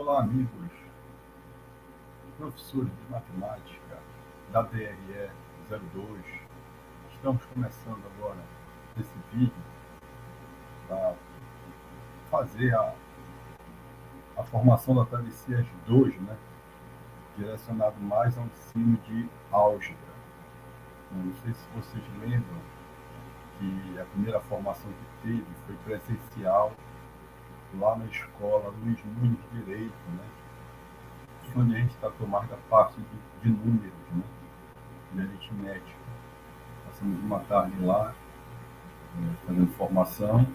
Olá, amigos, professores de matemática da DRE 02. Estamos começando agora esse vídeo para fazer a formação da travessia 2, né? Direcionado mais ao ensino de álgebra. Não sei se vocês lembram que a primeira formação que teve foi presencial lá na escola Luiz Nunes Direito, né? Onde a gente tratou mais da parte de números, né? De aritmética. Passamos uma tarde lá, fazendo formação,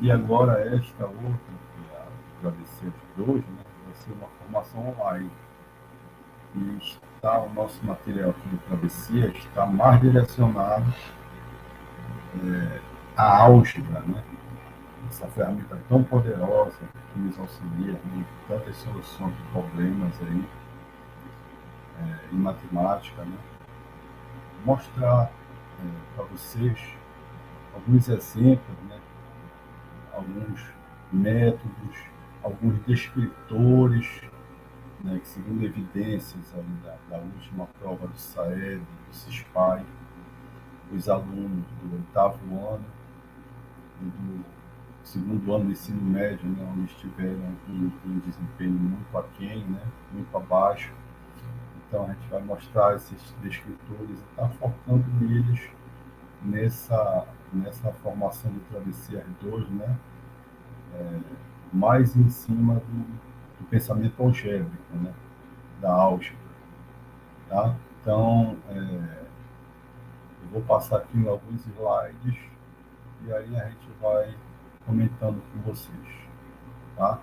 e agora esta outra, que é a Travessia de 2, né? Vai ser uma formação online. E está o nosso material aqui de Travessia está mais direcionado à álgebra, né? Essa ferramenta tão poderosa que nos auxilia em tantas soluções de problemas aí, em matemática, né? Mostrar para vocês alguns exemplos, né? Alguns métodos, alguns descritores, né? Que, segundo evidências ali da última prova do SAED, do CISPAI, os alunos do 8º ano e do segundo ano do ensino médio, né? Onde estiveram em desempenho muito aquém, né? Muito abaixo. Então, a gente vai mostrar esses descritores e está focando neles nessa formação de Travessia 2, né? Mais em cima do pensamento algébrico, né? Da álgebra. Tá? Então, eu vou passar aqui em alguns slides e aí a gente vai comentando com vocês. Tá?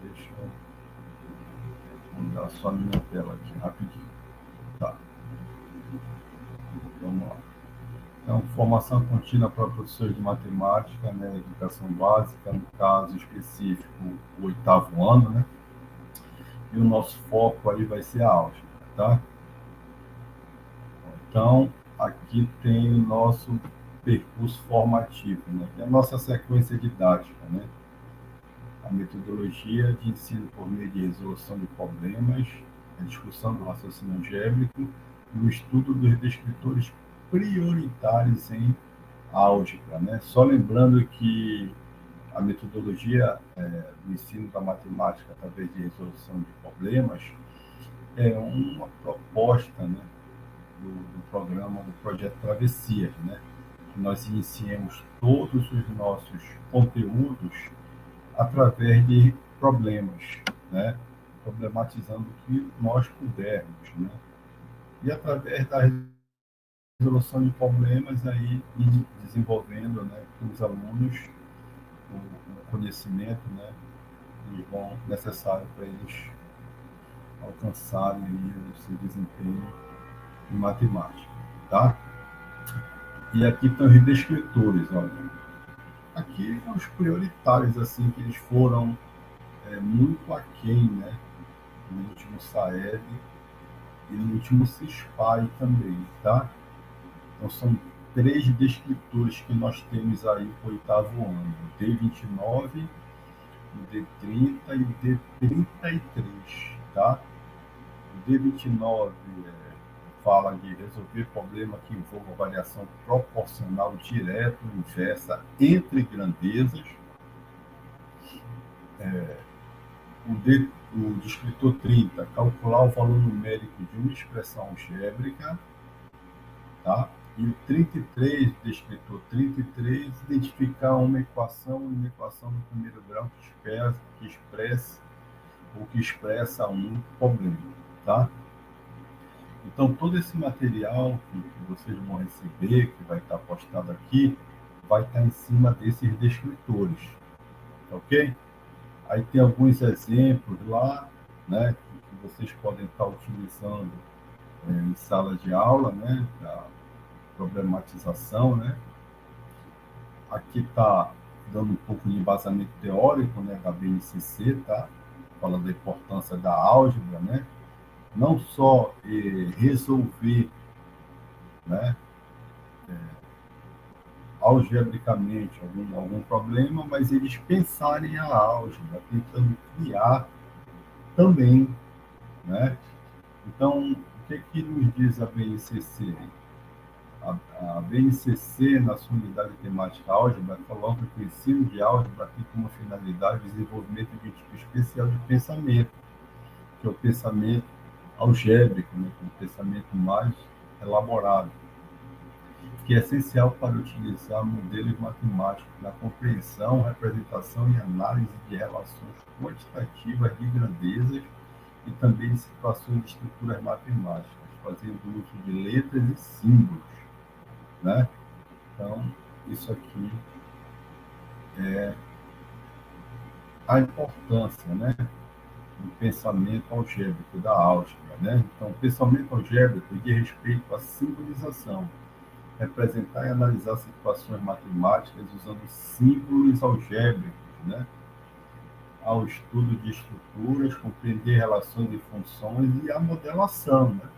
Deixa eu mudar só a minha tela aqui rapidinho. Tá. Vamos lá. Então, formação contínua para professores de matemática, né, educação básica, no caso específico, o 8º ano, né? E o nosso foco aí vai ser a álgebra, tá? Então, aqui tem o nosso percurso formativo, né? Que é a nossa sequência didática, né? A metodologia de ensino por meio de resolução de problemas, a discussão do raciocínio algébrico e o estudo dos descritores prioritários em álgebra, né? Só lembrando que a metodologia do ensino da matemática através de resolução de problemas é uma proposta, né, do programa, do projeto Travessias, né? Que nós iniciemos todos os nossos conteúdos através de problemas, né? Problematizando o que nós pudermos, né? E através da resolução de problemas aí e desenvolvendo, né, com os alunos o conhecimento, né, necessário para eles alcançarem aí o seu desempenho em matemática, tá? E aqui estão os descritores, olha. Aqui são os prioritários, assim, que eles foram muito aquém, né, no último SAED e no último CISPAI também, tá? Então, são 3 descritores que nós temos aí para o 8º ano: o D29, o D30 e o D33, tá? O D29 fala de resolver problema que envolva variação proporcional direta ou inversa entre grandezas. O descritor 30, calcular o valor numérico de uma expressão algébrica, tá? E o 33, descritor 33, identificar uma equação do primeiro grau que expressa um problema, tá? Então, todo esse material que vocês vão receber, que vai estar postado aqui, vai estar em cima desses descritores, ok? Aí tem alguns exemplos lá, né, que vocês podem estar utilizando em sala de aula, né, para problematização, né? Aqui está dando um pouco de embasamento teórico, né, da BNCC, tá? Falando da importância da álgebra, né? Não só resolver, né, algebricamente algum problema, mas eles pensarem a álgebra, tentando criar também, né? Então, o que nos diz a BNCC? A BNCC, na sua unidade temática álgebra, coloca que o ensino de álgebra tem como finalidade o desenvolvimento de um tipo especial de pensamento, que é o pensamento algébrico, né, que é um pensamento mais elaborado, que é essencial para utilizar modelos matemáticos na compreensão, representação e análise de relações quantitativas de grandezas e também de situações de estruturas matemáticas, fazendo uso de letras e símbolos, né? Então, isso aqui é a importância, né, do pensamento algébrico, da álgebra, né? Então, o pensamento algébrico diz respeito à simbolização, representar e analisar situações matemáticas usando símbolos algébricos, né? Ao estudo de estruturas, compreender relações de funções e a modelação, né?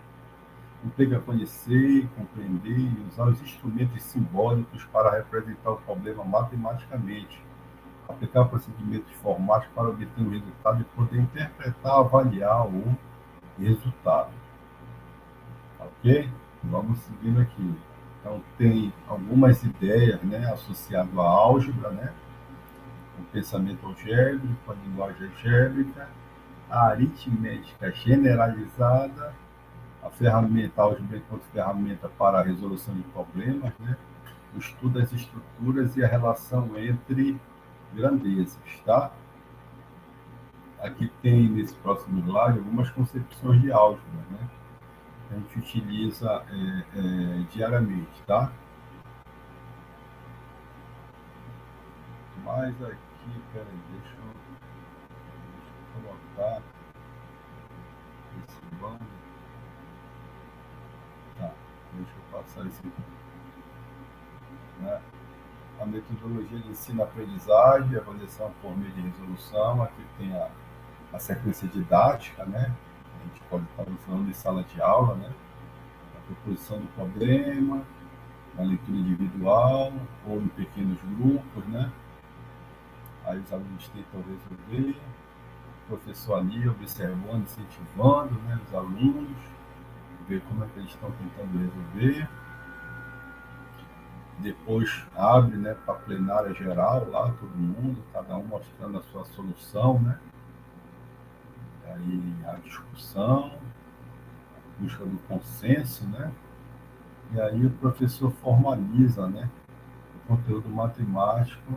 Implica conhecer, compreender e usar os instrumentos simbólicos para representar o problema matematicamente, aplicar procedimentos formais para obter um resultado e poder interpretar, avaliar o resultado. Ok? Vamos seguindo aqui. Então, tem algumas ideias, né, associadas à álgebra, né? O pensamento algébrico, a linguagem algébrica, a aritmética generalizada, a ferramenta álgebra enquanto ferramenta para a resolução de problemas, né? O estudo das estruturas e a relação entre grandezas, tá? Aqui tem, nesse próximo slide, algumas concepções de álgebra, né? Que a gente utiliza diariamente, tá? Mas aqui, peraí, deixa eu colocar esse banner. Tá, deixa eu passar esse aqui, né? A metodologia de ensino-aprendizagem, avaliação por meio de resolução. Aqui tem a sequência didática, né? A gente pode estar usando em sala de aula, né? A proposição do problema, a leitura individual ou em pequenos grupos, né? Aí os alunos tentam resolver, o professor ali observando, incentivando, né, os alunos, ver como é que eles estão tentando resolver. Depois abre, né, para a plenária geral, lá todo mundo, cada um mostrando a sua solução, né? Aí a discussão, a busca do consenso, né? E aí o professor formaliza, né, o conteúdo matemático,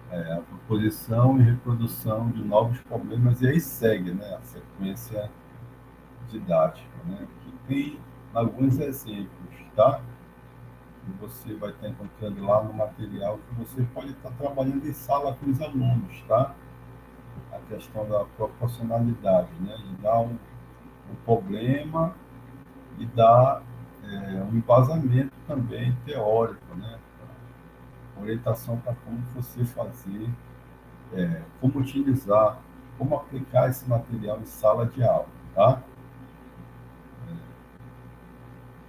a proposição e reprodução de novos problemas, e aí segue, né, a sequência didática, né? Que tem alguns exemplos, tá? Que você vai estar encontrando lá no material que você pode estar trabalhando em sala com os alunos, tá? A questão da proporcionalidade, né? De dar um problema e dar um embasamento também teórico, né? Orientação para como você fazer, como utilizar, como aplicar esse material em sala de aula, tá?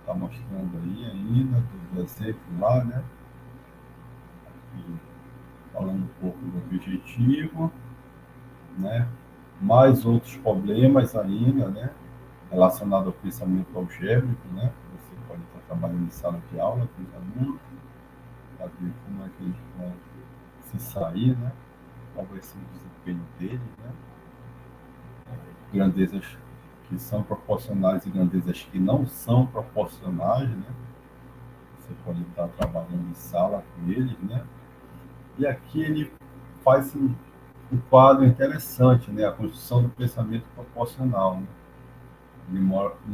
Está mostrando aí ainda do exemplo lá, né? E falando um pouco do objetivo, né? Mais outros problemas ainda, né? Relacionado ao pensamento algébrico, né? Você pode estar trabalhando em sala de aula com os alunos, para ver como é que eles vão se sair, né? Qual vai ser o desempenho deles, né? Grandezas que são proporcionais e grandezas que não são proporcionais, né? Você pode estar trabalhando em sala com eles, né? E aqui ele faz um quadro interessante, né? A construção do pensamento proporcional, né? Ele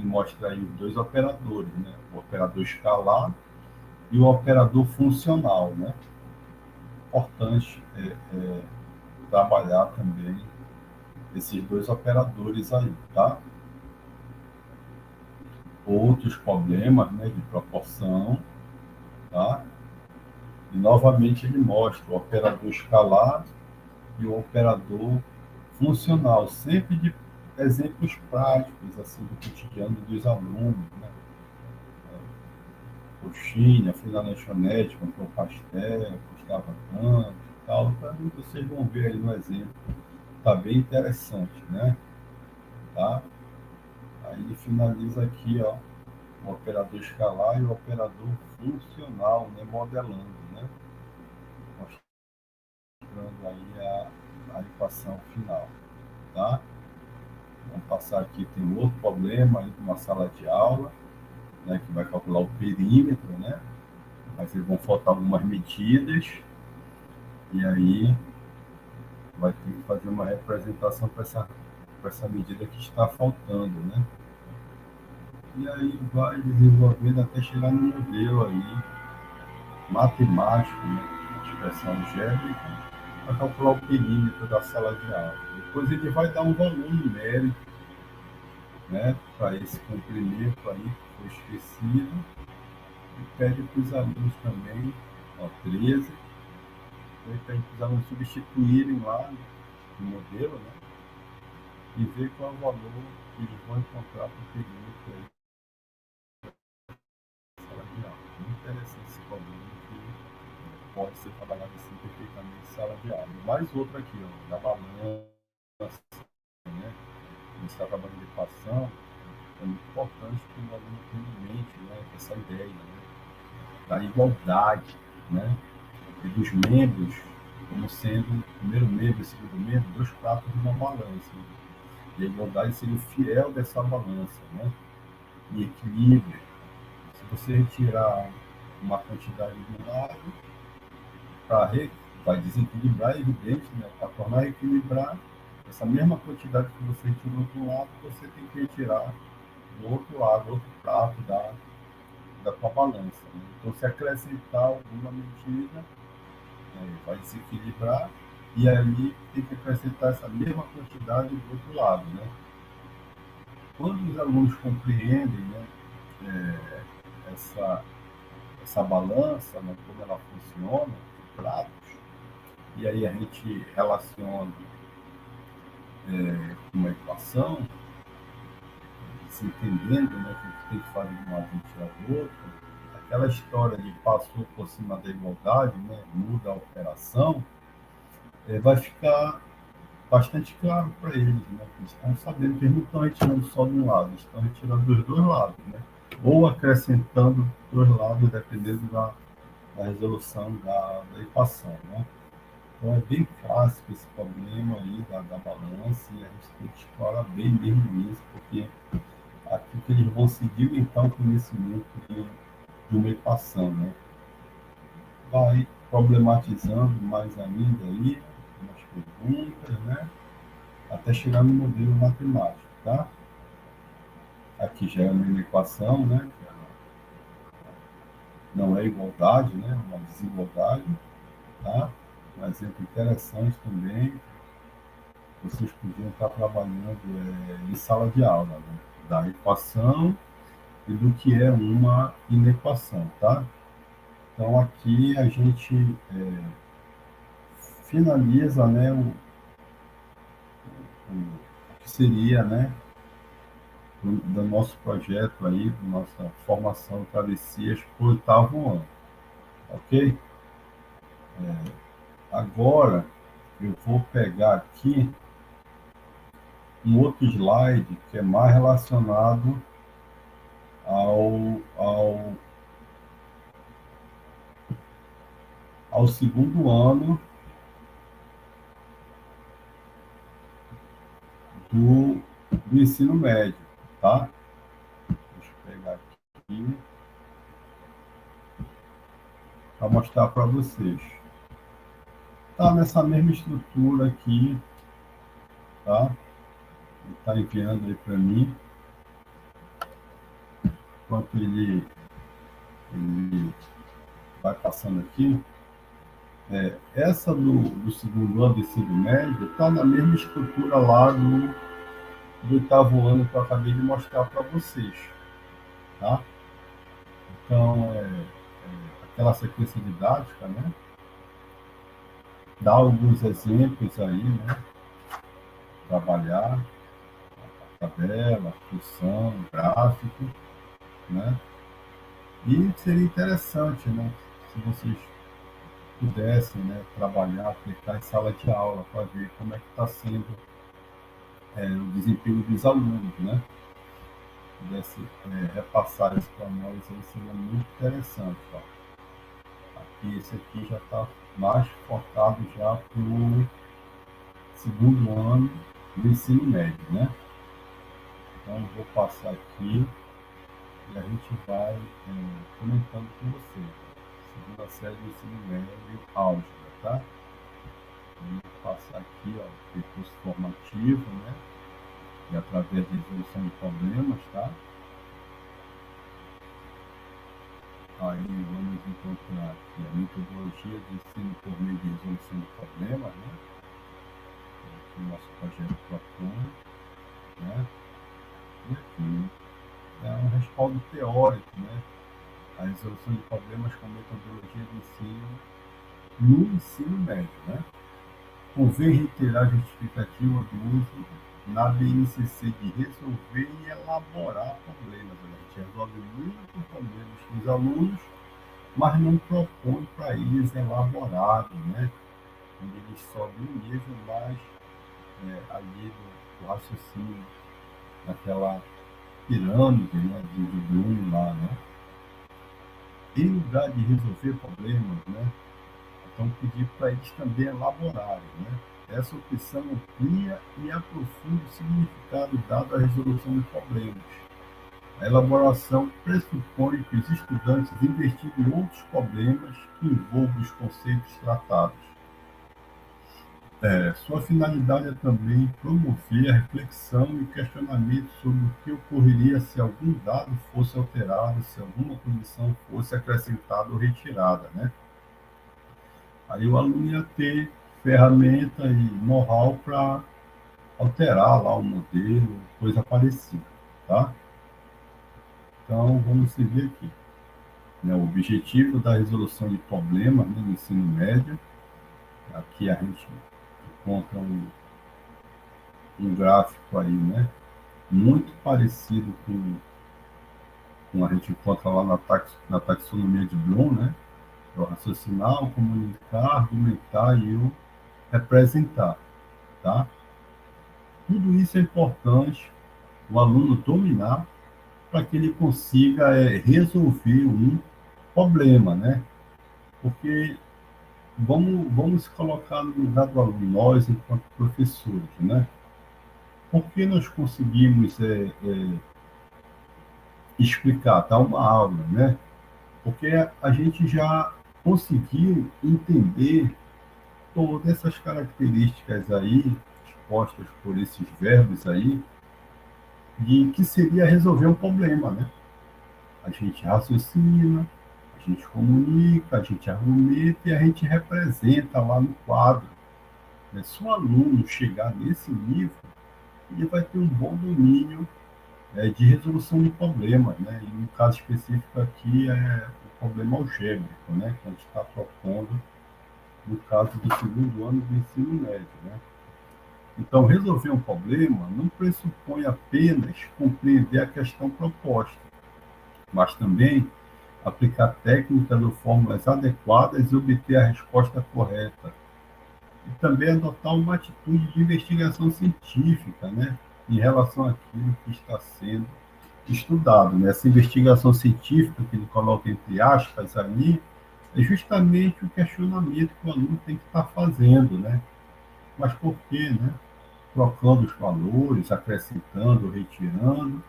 mostra aí os dois operadores, né? O operador escalar e o operador funcional, né? Importante trabalhar também esses dois operadores aí, tá? Outros problemas, né, de proporção, tá? E novamente ele mostra o operador escalar e o operador funcional, sempre de exemplos práticos, assim, do cotidiano dos alunos, né? coxinha, fui na lanchonete, comprou pastel, custava tanto e tal. Então, vocês vão ver aí no exemplo. Tá bem interessante, né? Tá? Aí ele finaliza aqui, ó, o operador escalar e o operador funcional, né? Modelando, né? Mostrando aí a equação final, tá? Vamos passar aqui, tem um outro problema aí de uma sala de aula, né? Que vai calcular o perímetro, né? Mas vão faltar algumas medidas e aí vai ter que fazer uma representação para essa medida que está faltando, né? E aí vai desenvolvendo até chegar no modelo aí matemático, né? Expressão algébrica, para calcular o perímetro da sala de aula. Depois ele vai dar um valor numérico, né? Para esse comprimento aí que foi esquecido e pede para os alunos também, ó, 13, pede para os alunos substituírem lá no modelo, né? E ver qual é o valor que eles vão encontrar para o perímetro aí da sala de aula. Muito interessante esse problema que pode ser trabalhado assim perfeitamente em sala de aula. E mais outro aqui, ó, da balança, né? A gente está trabalhando de equação, é muito importante que o aluno tenha em mente, né, essa ideia, né, da igualdade, né, e dos membros como sendo o primeiro membro e o segundo membro, dois pratos de uma balança. E a igualdade seria o fiel dessa balança, né? E equilíbrio. Se você retirar uma quantidade de um lado, vai desequilibrar, é evidente, né? Para tornar a equilibrar, essa mesma quantidade que você retirou de um lado, você tem que retirar do outro lado, outro prato da tua balança. Né? Então, se acrescentar alguma medida, vai desequilibrar, e aí tem que acrescentar essa mesma quantidade do outro lado. Né? Quando os alunos compreendem, né, essa, essa balança, né, como ela funciona, os pratos, e aí a gente relaciona uma equação, se entendendo, né, que a gente tem que fazer de um lado e tirar do outro, aquela história de passou por cima da igualdade, né, muda a operação, vai ficar bastante claro para eles, né, que eles estão sabendo que eles não estão retirando só de um lado, eles estão retirando dos dois lados, né, ou acrescentando dois lados, dependendo da resolução da equação, né. Então é bem clássico esse problema aí da balança e a gente tem que explorar bem mesmo isso, porque aqui que eles vão seguir então o conhecimento de uma equação, né? Vai problematizando mais ainda aí, umas perguntas, né? Até chegar no modelo matemático, tá? Aqui já é uma equação, né? Não é igualdade, né? É uma desigualdade, tá? Um exemplo interessante também, vocês podiam estar trabalhando em sala de aula, né? Da equação e do que é uma inequação, tá? Então aqui a gente finaliza, né, o que seria, né, do nosso projeto aí, da nossa formação Travessias para o oitavo ano, ok? Agora eu vou pegar aqui um outro slide que é mais relacionado ao, ao, ao segundo ano do ensino médio, tá? Deixa eu pegar aqui para mostrar para vocês. Tá nessa mesma estrutura aqui, tá? Ele está enviando aí para mim, enquanto ele vai passando aqui. Essa do segundo ano do ensino médio está na mesma estrutura lá do oitavo ano que eu acabei de mostrar para vocês, tá? Então, aquela sequência didática, né? Dá alguns exemplos aí, né? Trabalhar tabela, função, gráfico, né? E seria interessante, né, se vocês pudessem, né, trabalhar, aplicar em sala de aula para ver como é que está sendo o desempenho dos alunos, né? Pudesse repassar isso para nós, aí seria muito interessante. Ó. Aqui, esse aqui já está mais focado já para o segundo ano do ensino médio, né? Então, vou passar aqui e a gente vai comentando com você. Segunda série do ensino médio, álgebra, tá? Vou passar aqui, ó, percurso formativo, né? E através da resolução de problemas, tá? Aí vamos encontrar aqui a metodologia de ensino por meio de resolução de problemas, né? Aqui o nosso projeto propõe, né? E aqui é um respaldo teórico, né? A resolução de problemas com metodologia de ensino no ensino médio, né? Convém reiterar a justificativa do uso na BNCC de resolver e elaborar problemas. A gente resolve muitos problemas com os alunos, mas não propõe para eles elaborado, né? Onde eles sobem um nível mais ali do raciocínio, naquela pirâmide, né, de Bloom lá, né? Em lugar de resolver problemas, né? Então pedir para eles também elaborarem, né? Essa opção amplia e aprofunda o significado dado à resolução de problemas. A elaboração pressupõe que os estudantes investiguem outros problemas que envolvam os conceitos tratados. Sua finalidade é também promover a reflexão e o questionamento sobre o que ocorreria se algum dado fosse alterado, se alguma condição fosse acrescentada ou retirada, né? Aí o aluno ia ter ferramenta e know-how para alterar lá o modelo, coisa parecida, tá? Então, vamos seguir aqui. Né, o objetivo da resolução de problemas, né, no ensino médio, aqui a gente encontra um gráfico aí, né, muito parecido com a gente encontra lá na taxonomia de Bloom, né, é o raciocinar, o comunicar, argumentar e o representar, tá? Tudo isso é importante o aluno dominar para que ele consiga resolver um problema, né? Porque vamos colocar no lugar do aluno, nós enquanto professores, né? Por que nós conseguimos explicar, dar uma aula, né? Porque a gente já conseguiu entender todas essas características aí, expostas por esses verbos aí, de que seria resolver um problema, né? A gente raciocina, a gente comunica, a gente argumenta e a gente representa lá no quadro. Né? Se o aluno chegar nesse nível, ele vai ter um bom domínio de resolução de problemas, né? E no caso específico aqui é o problema algébrico, né? Que a gente está propondo no caso do segundo ano do ensino médio, né? Então, resolver um problema não pressupõe apenas compreender a questão proposta, mas também aplicar técnicas ou fórmulas adequadas e obter a resposta correta. E também adotar uma atitude de investigação científica, né, em relação àquilo que está sendo estudado. Né? Essa investigação científica, que ele coloca entre aspas ali, é justamente o questionamento que o aluno tem que estar fazendo, né? Mas por quê, né? Trocando os valores, acrescentando, retirando,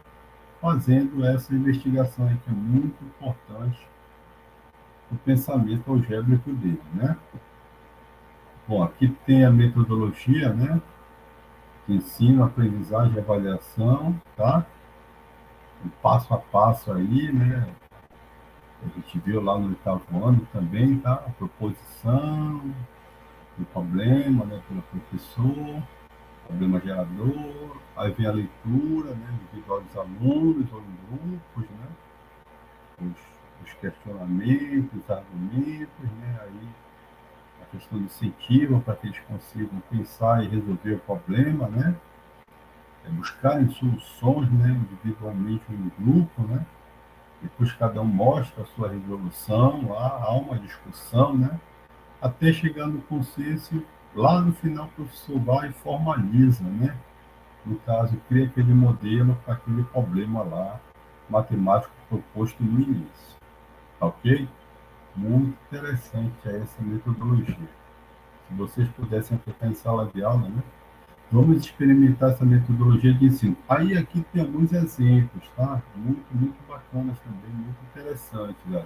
fazendo essa investigação aí que é muito importante o pensamento algébrico dele, né? Bom, aqui tem a metodologia, né? Ensino, aprendizagem e avaliação, tá? Um passo a passo aí, né? A gente viu lá no oitavo ano também, tá? A proposição, o problema, né? Pelo professor, problema gerador, aí vem a leitura, né? Individual dos alunos ou em grupos, né? Os questionamentos, os argumentos, né? Aí a questão do incentivo para que eles consigam pensar e resolver o problema, né? Buscarem soluções, né? Individualmente ou em grupo, né? Depois cada um mostra a sua resolução, lá há uma discussão, né? Até chegar no consenso, lá no final o professor vai e formaliza, né? No caso, cria aquele modelo para aquele problema lá, matemático proposto no início. Tá ok? Muito interessante essa metodologia. Se vocês pudessem aplicar em sala de aula, né? Vamos experimentar essa metodologia de ensino. Aí aqui tem alguns exemplos, tá? Muito bacanas também, muito interessantes, né?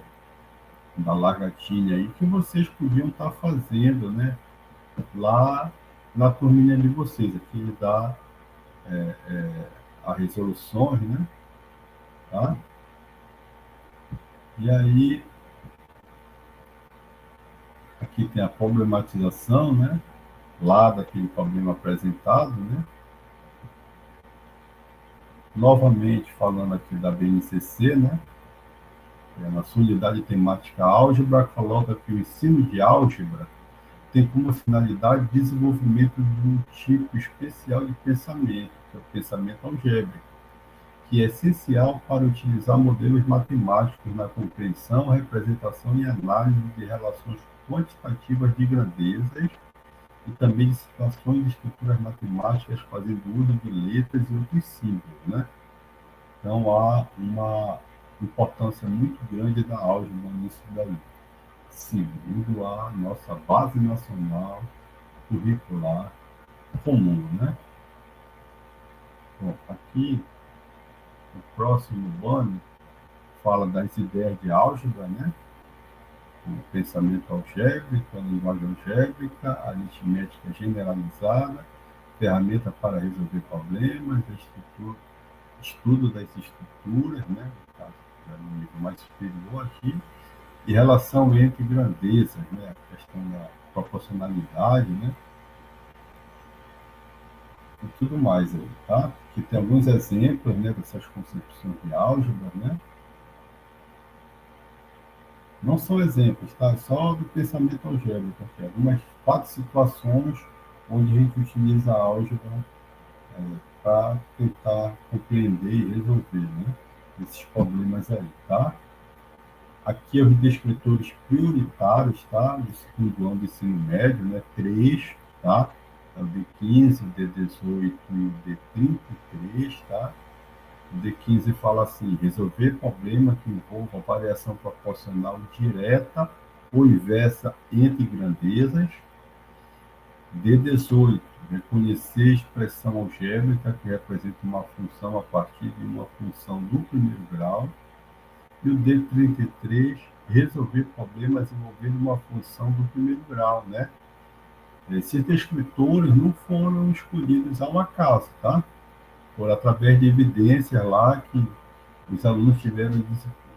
Da lagartinha aí, que vocês podiam estar fazendo, né? Lá na turminha de vocês. Aqui ele dá as resoluções, né? Tá? E aí, aqui tem a problematização, né? Lá daquele problema apresentado, né? Novamente falando aqui da BNCC, né? Na sua unidade temática álgebra, coloca que o ensino de álgebra tem como finalidade o desenvolvimento de um tipo especial de pensamento, que é o pensamento algébrico, que é essencial para utilizar modelos matemáticos na compreensão, representação e análise de relações quantitativas de grandezas e também de situações de estruturas matemáticas fazendo uso de letras e outros símbolos, né? Então há uma importância muito grande da álgebra nisso daí, segundo a nossa base nacional curricular comum, né? Bom, aqui o próximo banner fala das ideias de álgebra, né? O pensamento algébrico, a linguagem algébrica, a aritmética generalizada, ferramenta para resolver problemas, estudo das estruturas, né? No caso, no nível mais superior aqui, e relação entre grandezas, né? A questão da proporcionalidade, né? E tudo mais aí, tá? Que tem alguns exemplos, né, dessas concepções de álgebra, né? Não são exemplos, tá? Só do pensamento algébrico aqui. Algumas 4 situações onde a gente utiliza a álgebra para tentar compreender e resolver, né? Esses problemas aí, tá? Aqui é os descritores prioritários, tá? Do segundo ano do ensino médio, né? 3, tá? É o D15, o D18 e o D33, tá? O D15 fala assim: resolver problema que envolva variação proporcional direta ou inversa entre grandezas. D18, reconhecer expressão algébrica que representa uma função a partir de uma função do primeiro grau. E o D33, resolver problemas envolvendo uma função do primeiro grau, né? Esses descritores não foram escolhidos ao acaso, tá? Foram através de evidências lá que os alunos tiveram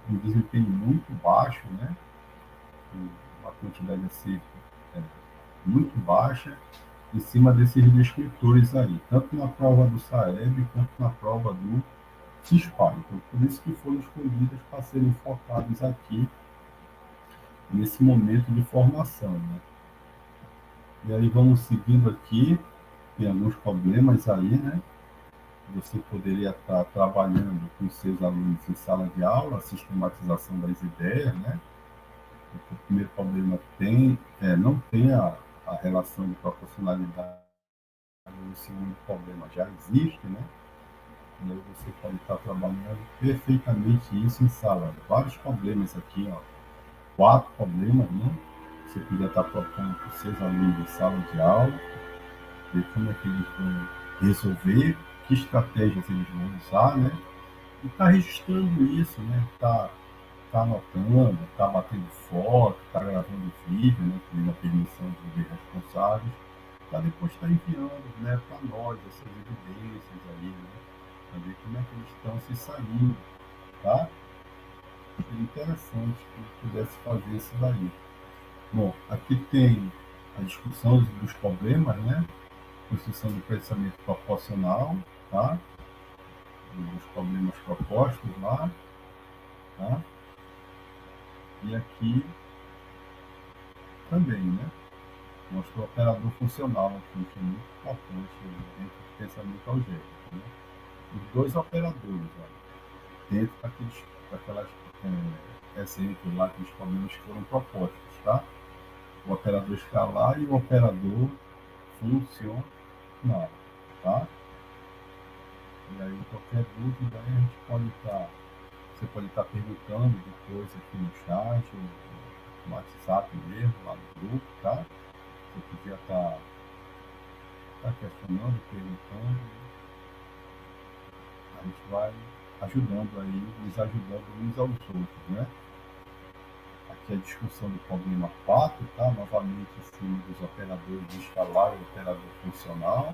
um desempenho muito baixo, né? Uma quantidade assim, é, muito baixa, em cima desses descritores aí, tanto na prova do SAEB quanto na prova do CISPAR. Então, por isso que foram escolhidas para serem focados aqui nesse momento de formação, né? E aí vamos seguindo aqui, tem alguns problemas aí, né? Você poderia estar trabalhando com seus alunos em sala de aula, a sistematização das ideias, né? O primeiro problema não tem a relação de proporcionalidade, o segundo problema já existe, né? E aí você pode estar trabalhando perfeitamente isso em sala. Vários problemas aqui, ó. 4 problemas, né? Você podia estar propondo para os seus alunos em sala de aula, ver como é que eles vão resolver, que estratégias eles vão usar, né? E tá registrando isso, né? Tá anotando, tá batendo foto, tá gravando vídeo, né? Pedindo a permissão dos responsáveis, para depois estar enviando, né? Para nós essas evidências aí, né? Para ver como é que eles estão se saindo, tá? Seria interessante que pudesse fazer isso daí. Bom, aqui tem a discussão dos problemas, né? Construção do pensamento proporcional, tá? Dos problemas propostos lá, tá? E aqui também, né? Mostra o operador funcional aqui, que é muito importante dentro do pensamento algébrico, né? Os dois operadores, ó, dentro daqueles aquelas exemplos lá dos problemas que foram propostos, tá? O operador escalar e o operador funcional, tá? E aí, qualquer dúvida, aí a gente pode estar, você pode estar perguntando depois aqui no chat, ou no WhatsApp mesmo, lá no grupo, tá? Você podia estar questionando, perguntando, a gente vai ajudando aí, nos ajudando uns aos outros, né? Aqui a discussão do problema 4, tá? Novamente em cima dos operadores de escalar e operador funcional.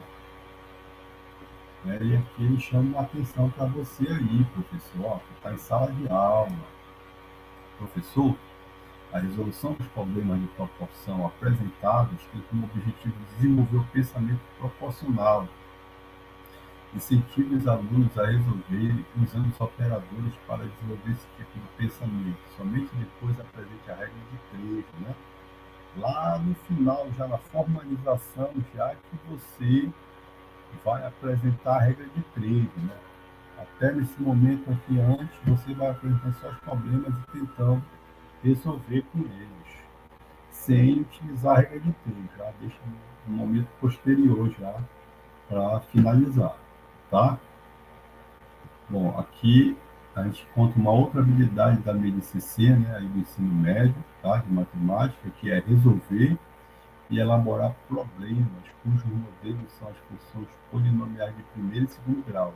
Né? E aqui eles chamam a atenção para você aí, professor, que está em sala de aula. Professor, a resolução dos problemas de proporção apresentados tem como objetivo desenvolver o pensamento proporcional. Incentive os alunos a resolverem usando os operadores para desenvolver esse tipo de pensamento. Somente depois apresente a regra de trecho, né? Lá no final, já na formalização, já que você vai apresentar a regra de trade, né? Até nesse momento aqui antes, você vai apresentar seus problemas e tentando resolver com eles, sem utilizar a regra de trade, já deixa no momento posterior já para finalizar, tá? Bom, aqui a gente conta uma outra habilidade da MDCC, né, aí do ensino médio, tá, de matemática, que é resolver e elaborar problemas cujos modelos são as funções polinomiais de primeiro e segundo graus,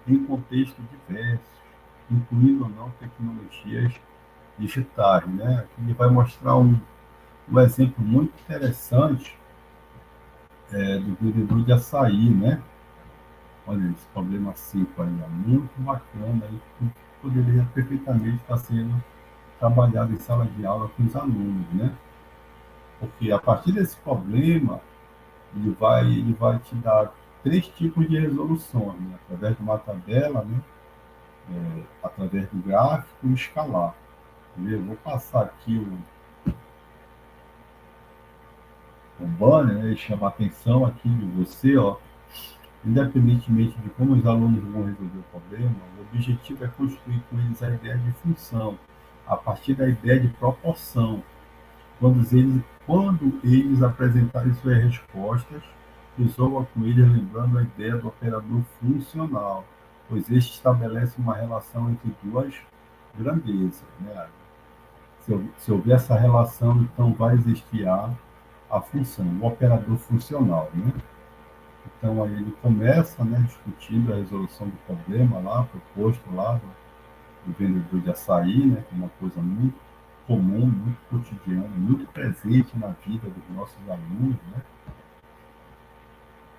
em contextos diversos, incluindo ou não tecnologias digitais, né? Aqui ele vai mostrar um exemplo muito interessante do vendedor de açaí, né? Olha esse problema 5 aí, ó, muito bacana, aí, que poderia perfeitamente estar sendo trabalhado em sala de aula com os alunos, né? Porque a partir desse problema, ele vai te dar três tipos de resoluções, né? Através de uma tabela, né? Através do gráfico e escalar. Entendeu? Vou passar aqui o banner, né? E chamar a atenção aqui de você, ó. Independentemente de como os alunos vão resolver o problema, o objetivo é construir com eles a ideia de função, a partir da ideia de proporção. Quando eles apresentarem suas respostas, resolva com eles lembrando a ideia do operador funcional, pois este estabelece uma relação entre duas grandezas. Né? Se houver essa relação, então vai existir a função, o operador funcional. Né? Então, aí ele começa, né, discutindo a resolução do problema lá, proposto lá do vendedor de açaí, né, que é uma coisa muito comum, muito cotidiana, muito presente na vida dos nossos alunos, né.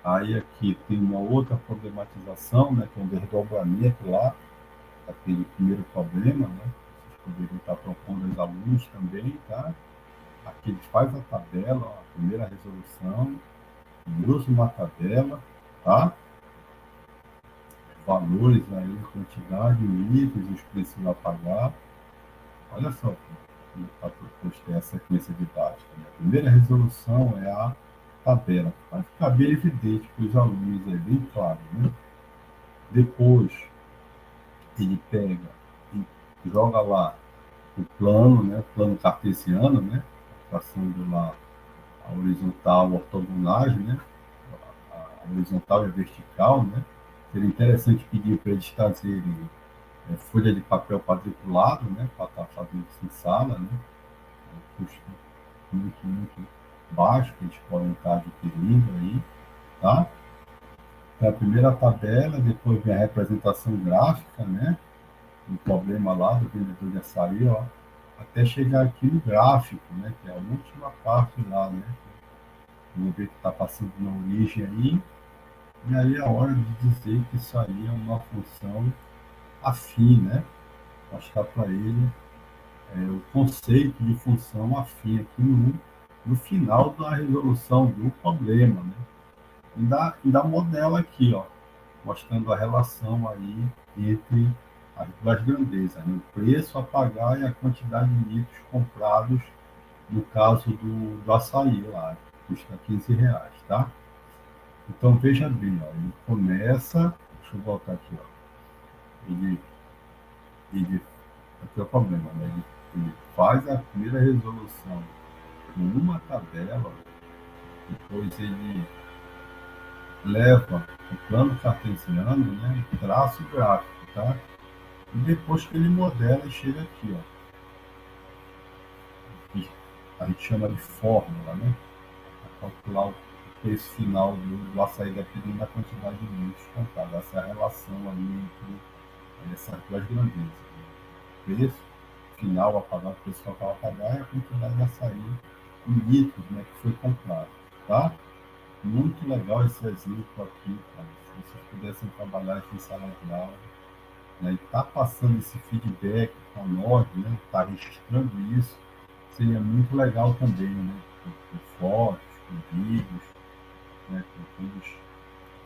Aí aqui tem uma outra problematização, né, que é um desdobramento lá, daquele primeiro problema, né, vocês poderiam estar propondo aos alunos também, tá. Aqui ele faz a tabela, ó, a primeira resolução, ele usa uma tabela, tá. Valores aí, quantidade, níveis, os preços a pagar. Olha só como está proposto a sequência didática. Né? A primeira resolução é a tabela. Vai ficar bem evidente para os alunos, é bem claro. Né? Depois, ele pega e joga lá o plano, né? O plano cartesiano, né? Traçando lá a horizontal, a ortogonagem, né? A horizontal e a vertical, né? Seria interessante pedir para eles trazerem folha de papel quadriculado, né, para estar fazendo isso em sala, né, é um custo muito, muito baixo que eles podem estar adquirindo aí, tá? Então, a primeira tabela, depois vem a representação gráfica, né, do problema lá do vendedor de açaí, ó, até chegar aqui no gráfico, né, que é a última parte lá, né, vamos ver que está passando na origem aí, e aí é a hora de dizer que isso aí é uma função afim, né, mostrar para ele o conceito de função afim aqui no final da resolução do problema, né? Ainda modela aqui, ó, mostrando a relação aí entre as duas grandezas, né? O preço a pagar e a quantidade de litros comprados no caso do açaí lá, que custa R$ 15, tá? Então veja bem, ó, ele começa, deixa eu voltar aqui, ó, ele aqui é o problema, né? Ele faz a primeira resolução com uma tabela, depois ele leva o plano cartesiano, né? Traça o gráfico, tá? E depois que ele modela, chega aqui, ó. Que a gente chama de fórmula, né? Para calcular o preço final do açaí dependendo da quantidade de litros comprado. Essa é a relação ali entre essas duas grandezas, né? O preço final a pagar, o preço total a pagar é a quantidade de açaí em litros, né, que foi comprado, tá? Muito legal esse exemplo aqui, cara. Se vocês pudessem trabalhar aqui em sala de aula, né, e tá passando esse feedback para nós, né, tá registrando isso, seria muito legal também, né, com fotos, com vídeos, né, com todos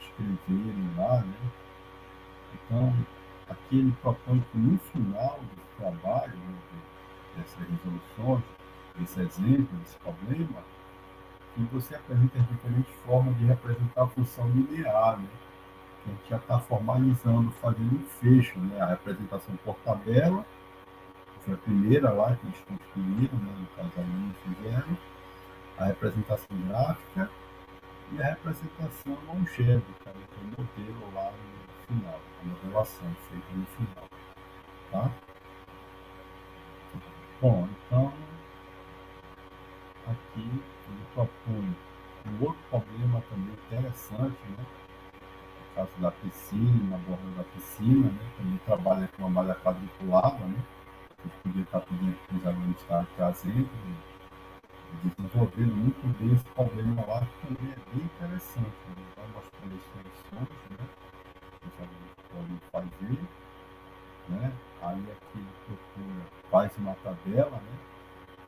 escreverem lá, né. Então, aqui ele propõe que no final do trabalho, né, dessas resoluções, desse exemplo, desse problema, que você apresenta as diferentes formas de representar a função linear, né? Que a gente já está formalizando, fazendo um fecho, né? A representação por tabela, que foi a primeira lá que eles construíram, né? No caso, alunos fizeram, a representação gráfica e a representação algébrica, né? Que é o modelo lá no final, a modelação feita no final, tá? Bom, então, aqui ele propõe um outro problema também interessante, né? No caso da piscina, na borda da piscina, né? Também trabalha com uma malha quadriculada, né? A gente podia estar pedindo para os alunos estarem trazendo e desenvolvendo muito bem esse problema lá, que também é bem interessante, né? Vai mostrar as soluções, né? Que os alunos podem fazer, né? Aí aqui ele procura, faz uma tabela, né?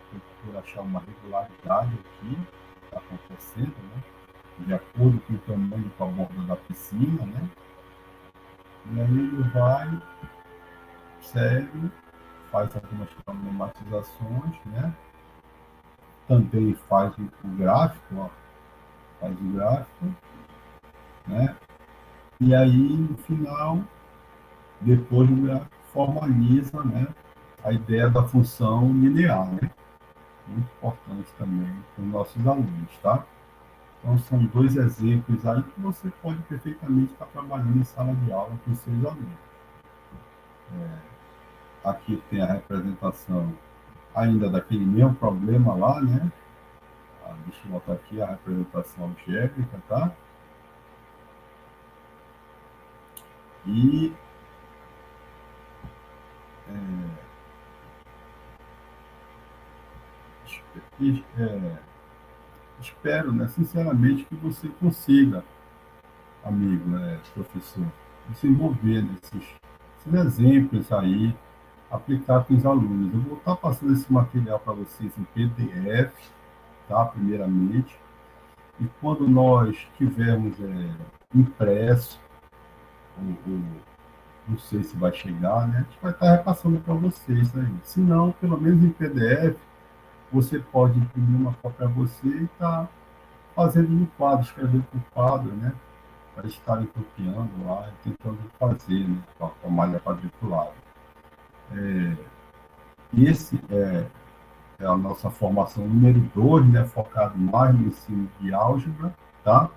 Procura achar uma regularidade aqui que está acontecendo, né? De acordo com o tamanho com a borda da piscina, né? E aí ele vai, segue, faz algumas problematizações, né? Também faz o gráfico, ó, faz o gráfico, né? E aí, no final, depois do gráfico, formaliza, né? A ideia da função linear, né? Muito importante também para os nossos alunos, tá? Então, são dois exemplos aí que você pode perfeitamente estar trabalhando em sala de aula com os seus alunos. Aqui tem a representação ainda daquele mesmo problema lá, né? Deixa eu botar aqui a representação algébrica, tá? E é, espero, né, sinceramente, que você consiga, amigo, né, professor, desenvolver esses exemplos aí, aplicar com os alunos. Eu vou estar passando esse material para vocês em PDF, tá? Primeiramente. E quando nós tivermos impresso, não sei se vai chegar, né? A gente vai estar repassando para vocês, né? Se não, pelo menos em PDF, você pode imprimir uma cópia para você e estar fazendo no quadro, escrevendo no quadro, né? Para estarem copiando lá e tentando fazer, né? Com a malha quadriculada. Esse é a nossa formação número 2, né? Focado mais no ensino de álgebra, tá?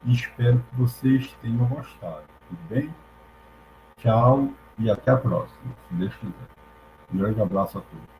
E espero que vocês tenham gostado. Tudo bem? Tchau e até a próxima, se Deus quiser. Um grande abraço a todos.